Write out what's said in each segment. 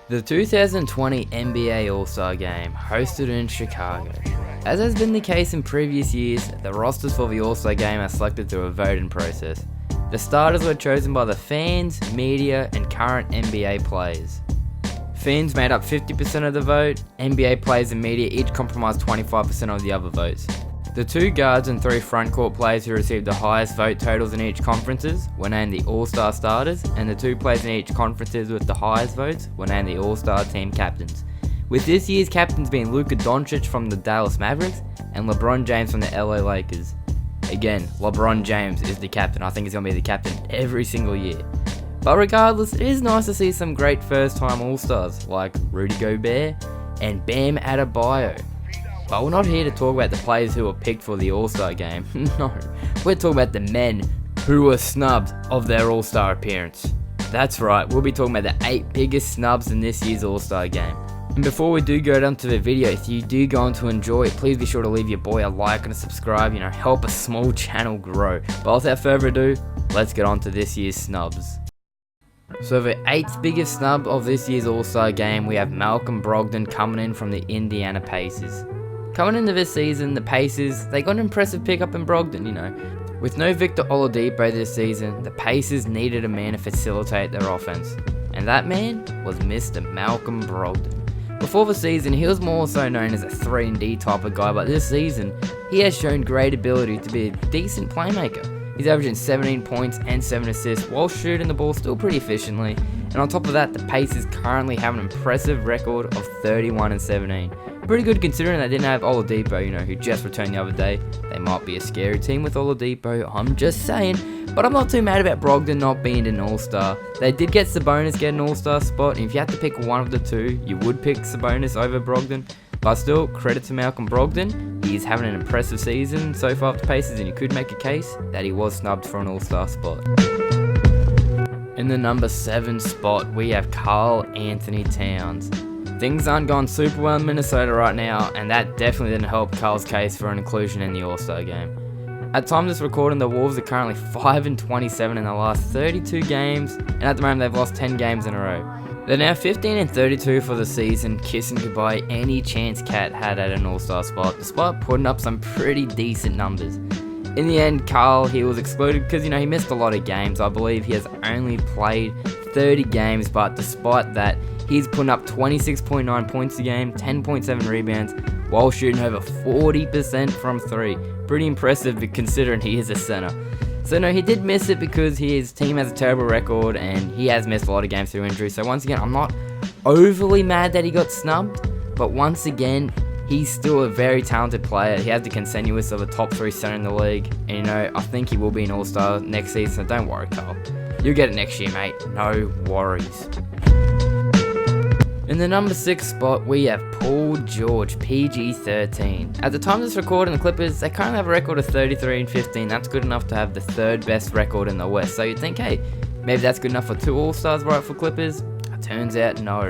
The 2020 NBA All-Star Game, hosted in Chicago. As has been the case in previous years, the rosters for the All-Star Game are selected through a voting process. The starters were chosen by the fans, media, and current NBA players. Fans made up 50% of the vote, NBA players and media each comprised 25% of the other votes. The 2 guards and 3 frontcourt players who received the highest vote totals in each conferences were named the All-Star starters, and the 2 players in each conferences with the highest votes were named the All-Star team captains. With this year's captains being Luka Doncic from the Dallas Mavericks and LeBron James from the LA Lakers. Again, LeBron James is the captain. I think he's going to be the captain every single year. But regardless, it is nice to see some great first-time All-Stars like Rudy Gobert and Bam Adebayo. But we're not here to talk about the players who were picked for the All-Star Game. No, we're talking about the men who were snubbed of their All-Star appearance. That's right, we'll be talking about the 8 biggest snubs in this year's All-Star Game. And before we do go down to the video, if you do go on to enjoy it, please be sure to leave your boy a like and a subscribe, help a small channel grow. But without further ado, let's get on to this year's snubs. So the 8th biggest snub of this year's All-Star Game, we have Malcolm Brogdon coming in from the Indiana Pacers. Coming into this season, the Pacers, they got an impressive pickup in Brogdon, With no Victor Oladipo this season, the Pacers needed a man to facilitate their offense. And that man was Mr. Malcolm Brogdon. Before the season, he was more so known as a 3-and-D type of guy, but this season, he has shown great ability to be a decent playmaker. He's averaging 17 points and 7 assists while shooting the ball still pretty efficiently. And on top of that, the Pacers currently have an impressive record of 31-17. Pretty good considering they didn't have Oladipo, who just returned the other day. They might be a scary team with Oladipo, I'm just saying. But I'm not too mad about Brogdon not being an All-Star. They did get Sabonis get an All-Star spot, and if you had to pick one of the 2, you would pick Sabonis over Brogdon. But still, credit to Malcolm Brogdon. He is having an impressive season so far with the Pacers, and you could make a case that he was snubbed for an All-Star spot. In the number 7 spot, we have KarlAnthony Towns. Things aren't going super well in Minnesota right now, and that definitely didn't help Karl's case for an inclusion in the All-Star Game. At time of this recording, the Wolves are currently 5-27 in the last 32 games, and at the moment they've lost 10 games in a row. They're now 15-32 for the season, kissing goodbye any chance Cat had at an All-Star spot, despite putting up some pretty decent numbers. In the end, Karl, he was excluded because, he missed a lot of games. I believe he has only played 30 games, but despite that, he's putting up 26.9 points a game, 10.7 rebounds, while shooting over 40% from 3. Pretty impressive considering he is a center. So no, he did miss it because his team has a terrible record and he has missed a lot of games through injury. So once again, I'm not overly mad that he got snubbed, but once again, he's still a very talented player. He has the consensus of a top 3 center in the league. And I think he will be an All-Star next season, so don't worry, Karl. You'll get it next year, mate. No worries. In the number 6 spot, we have Paul George, PG-13. At the time of this recording, the Clippers, they currently have a record of 33-15. That's good enough to have the 3rd best record in the West. So you'd think, hey, maybe that's good enough for 2 All-Stars, right, for Clippers? Turns out, no.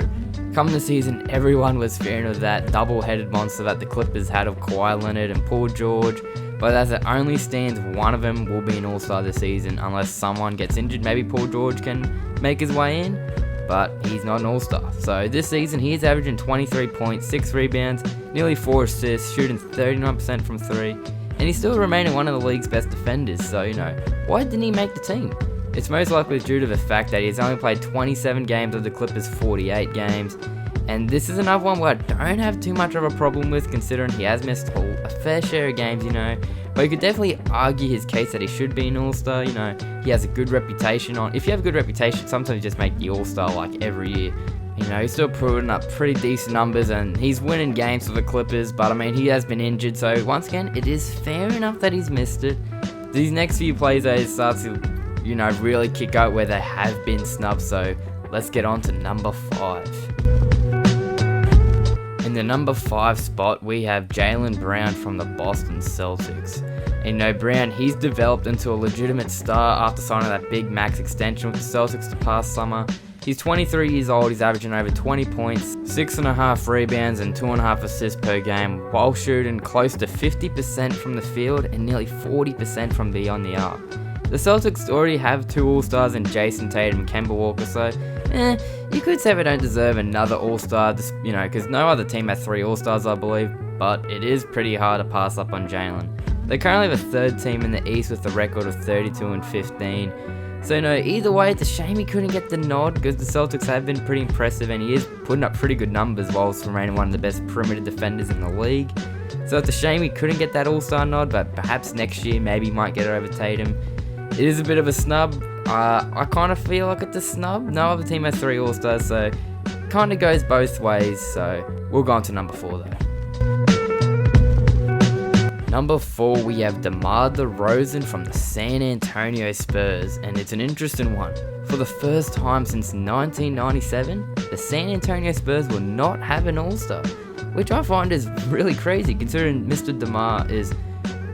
Come the season, everyone was fearing of that double-headed monster that the Clippers had of Kawhi Leonard and Paul George. But as it only stands, one of them will be an All-Star this season, unless someone gets injured. Maybe Paul George can make his way in. But he's not an All-Star. So this season, he is averaging 23 points, 6 rebounds, nearly 4 assists, shooting 39% from 3, and he's still remaining one of the league's best defenders. So, why didn't he make the team? It's most likely due to the fact that he's only played 27 games of the Clippers' 48 games, and this is another one where I don't have too much of a problem with, considering he has missed a fair share of games, But you could definitely argue his case that he should be an All-Star, He has a good reputation if you have a good reputation, sometimes you just make the All-Star like every year. He's still putting up pretty decent numbers and he's winning games for the Clippers, but he has been injured, so once again, it is fair enough that he's missed it. These next few plays, they start to, really kick out where they have been snubbed, so let's get on to number 5. In the number 5 spot, we have Jalen Brown from the Boston Celtics. And Brown, he's developed into a legitimate star after signing that big max extension with the Celtics the past summer. He's 23 years old, he's averaging over 20 points, 6.5 rebounds and 2.5 assists per game, while shooting close to 50% from the field and nearly 40% from beyond the arc. The Celtics already have 2 All-Stars in Jason Tatum and Kemba Walker, so you could say they don't deserve another All-Star, because no other team has 3 All-Stars, I believe, but it is pretty hard to pass up on Jaylen. They currently have a 3rd team in the East with a record of 32-15. So either way, it's a shame he couldn't get the nod, because the Celtics have been pretty impressive and he is putting up pretty good numbers whilst remaining one of the best perimeter defenders in the league. So it's a shame he couldn't get that All-Star nod, but perhaps next year maybe he might get it over Tatum. It is a bit of a snub. I kind of feel like it's a snub. No other team has 3 All-Stars, so kind of goes both ways. So we'll go on to number 4 though. Number 4, we have DeMar DeRozan from the San Antonio Spurs, and it's an interesting one. For the first time since 1997, the San Antonio Spurs will not have an All-Star, which I find is really crazy considering Mr. DeMar is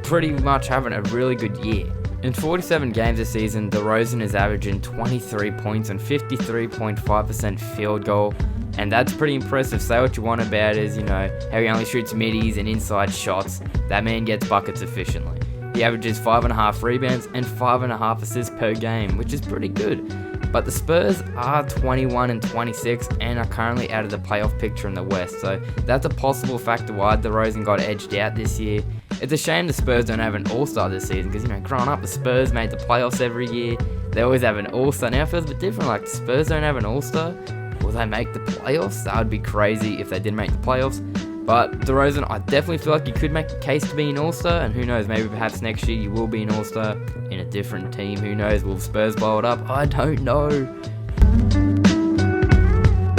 pretty much having a really good year. In 47 games this season, DeRozan is averaging 23 points and 53.5% field goal, and that's pretty impressive. Say what you want about it, is, how he only shoots middies and inside shots. That man gets buckets efficiently. He averages 5.5 rebounds and 5.5 assists per game, which is pretty good. But the Spurs are 21-26 and are currently out of the playoff picture in the West, so that's a possible factor why DeRozan got edged out this year. It's a shame the Spurs don't have an All-Star this season, because growing up the Spurs made the playoffs every year. They always have an All-Star. Now it feels a bit different, like the Spurs don't have an All-Star. Will they make the playoffs? That would be crazy if they did make the playoffs. But DeRozan, I definitely feel like you could make a case to be an All-Star, and who knows, maybe perhaps next year you will be an All-Star in a different team. Who knows, will Spurs blow it up? I don't know.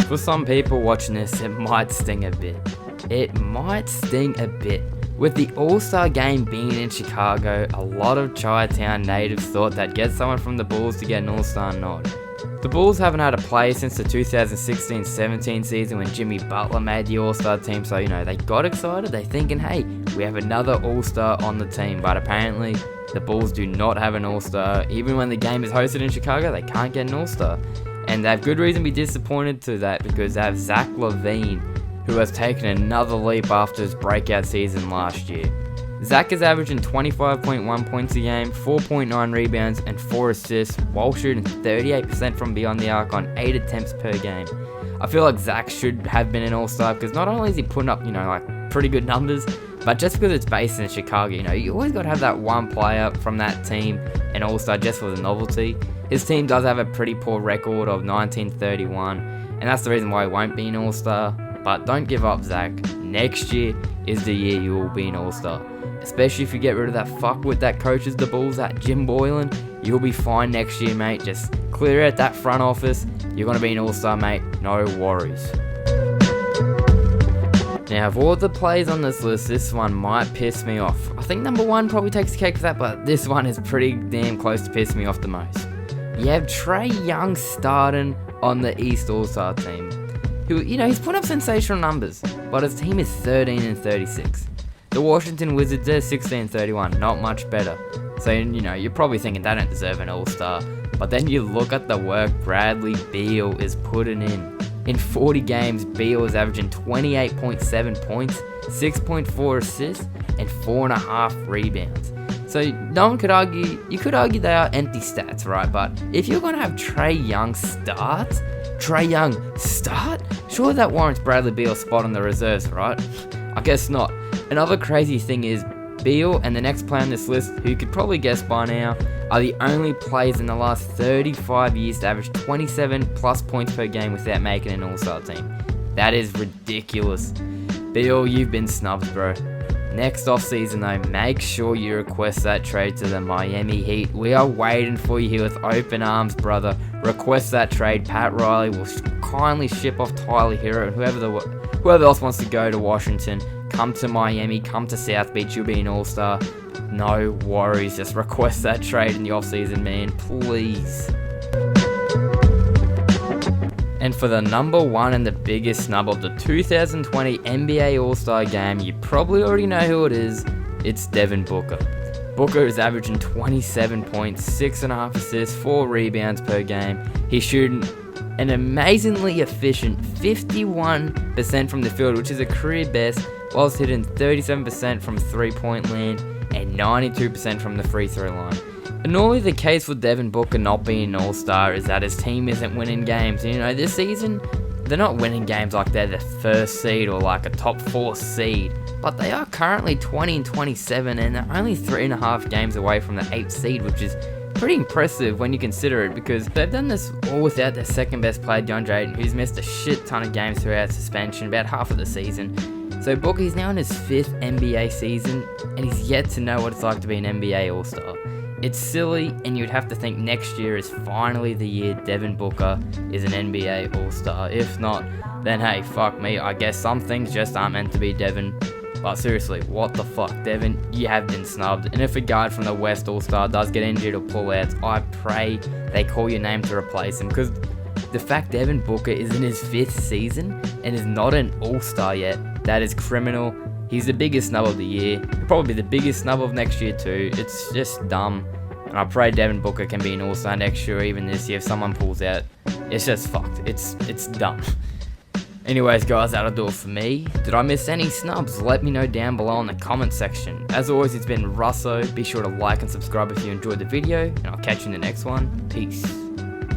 For some people watching this, it might sting a bit. With the All-Star game being in Chicago, a lot of Chi-Town natives thought they'd get someone from the Bulls to get an All-Star nod. The Bulls haven't had a player since the 2016-17 season when Jimmy Butler made the All-Star team, so they got excited. They're thinking, hey, we have another All-Star on the team, but apparently the Bulls do not have an All-Star. Even when the game is hosted in Chicago, they can't get an All-Star. And they have good reason to be disappointed to that, because they have Zach Lavine, who has taken another leap after his breakout season last year. Zach is averaging 25.1 points a game, 4.9 rebounds, and 4 assists, while shooting 38% from beyond the arc on 8 attempts per game. I feel like Zach should have been an All-Star, because not only is he putting up, pretty good numbers, but just because it's based in Chicago, you always got to have that one player from that team an All-Star just for the novelty. His team does have a pretty poor record of 1931, and that's the reason why he won't be an All-Star. But don't give up, Zach. Next year is the year you will be an All-Star. Especially if you get rid of that fuckwit that coaches the Bulls, that Jim Boylan. You'll be fine next year, mate. Just clear out that front office. You're going to be an All-Star, mate. No worries. Now, of all the players on this list, this one might piss me off. I think number 1 probably takes the cake for that, but this one is pretty damn close to piss me off the most. You have Trae Young starting on the East All-Star team, who, he's put up sensational numbers, but his team is 13-36. The Washington Wizards are 16-31, not much better. So, you're probably thinking they don't deserve an All-Star, but then you look at the work Bradley Beal is putting in. In 40 games, Beal is averaging 28.7 points, 6.4 assists, and 4.5 rebounds. So no one could argue, you could argue they are empty stats, right? But if you're going to have Trae Young start, surely that warrants Bradley Beal's spot on the reserves, right? I guess not. Another crazy thing is Beal and the next player on this list, who you could probably guess by now, are the only players in the last 35 years to average 27 plus points per game without making an All-Star team. That is ridiculous. Beal, you've been snubbed, bro. Next offseason though, make sure you request that trade to the Miami Heat. We are waiting for you here with open arms, brother. Request that trade. Pat Riley will kindly ship off Tyler Hero and whoever else wants to go to Washington. Come to Miami, come to South Beach, you'll be an All-Star. No worries, just request that trade in the offseason, man, please. And for the number 1 and the biggest snub of the 2020 NBA All-Star Game, you probably already know who it is. It's Devin Booker. Booker is averaging 27 points, 6.5 assists, 4 rebounds per game. He's shooting an amazingly efficient 51% from the field, which is a career best, whilst hitting 37% from 3-point land and 92% from the free throw line. And normally the case with Devin Booker not being an all-star is that his team isn't winning games. You know, this season, they're not winning games like they're the first seed or like a top 4 seed. But they are currently 20-27 and they're only 3.5 games away from the 8th seed, which is pretty impressive when you consider it, because they've done this all without their second best player, DeAndre Ayton, who's missed a shit ton of games throughout suspension, about half of the season. So Booker, he's now in his 5th NBA season, and he's yet to know what it's like to be an NBA All-Star. It's silly, and you'd have to think next year is finally the year Devin Booker is an NBA All-Star. If not, then hey, fuck me, I guess some things just aren't meant to be Devin. But seriously, what the fuck, Devin? You have been snubbed. And if a guy from the West All-Star does get injured or pull outs, I pray they call your name to replace him. Because the fact Devin Booker is in his 5th season and is not an All-Star yet, that is criminal. He's the biggest snub of the year. He'll probably be the biggest snub of next year too. It's just dumb. And I pray Devin Booker can be an All-Star next year or even this year if someone pulls out. It's just fucked. It's dumb. Anyways guys, that'll do it for me. Did I miss any snubs? Let me know down below in the comment section. As always, it's been Russo. Be sure to like and subscribe if you enjoyed the video, and I'll catch you in the next one. Peace.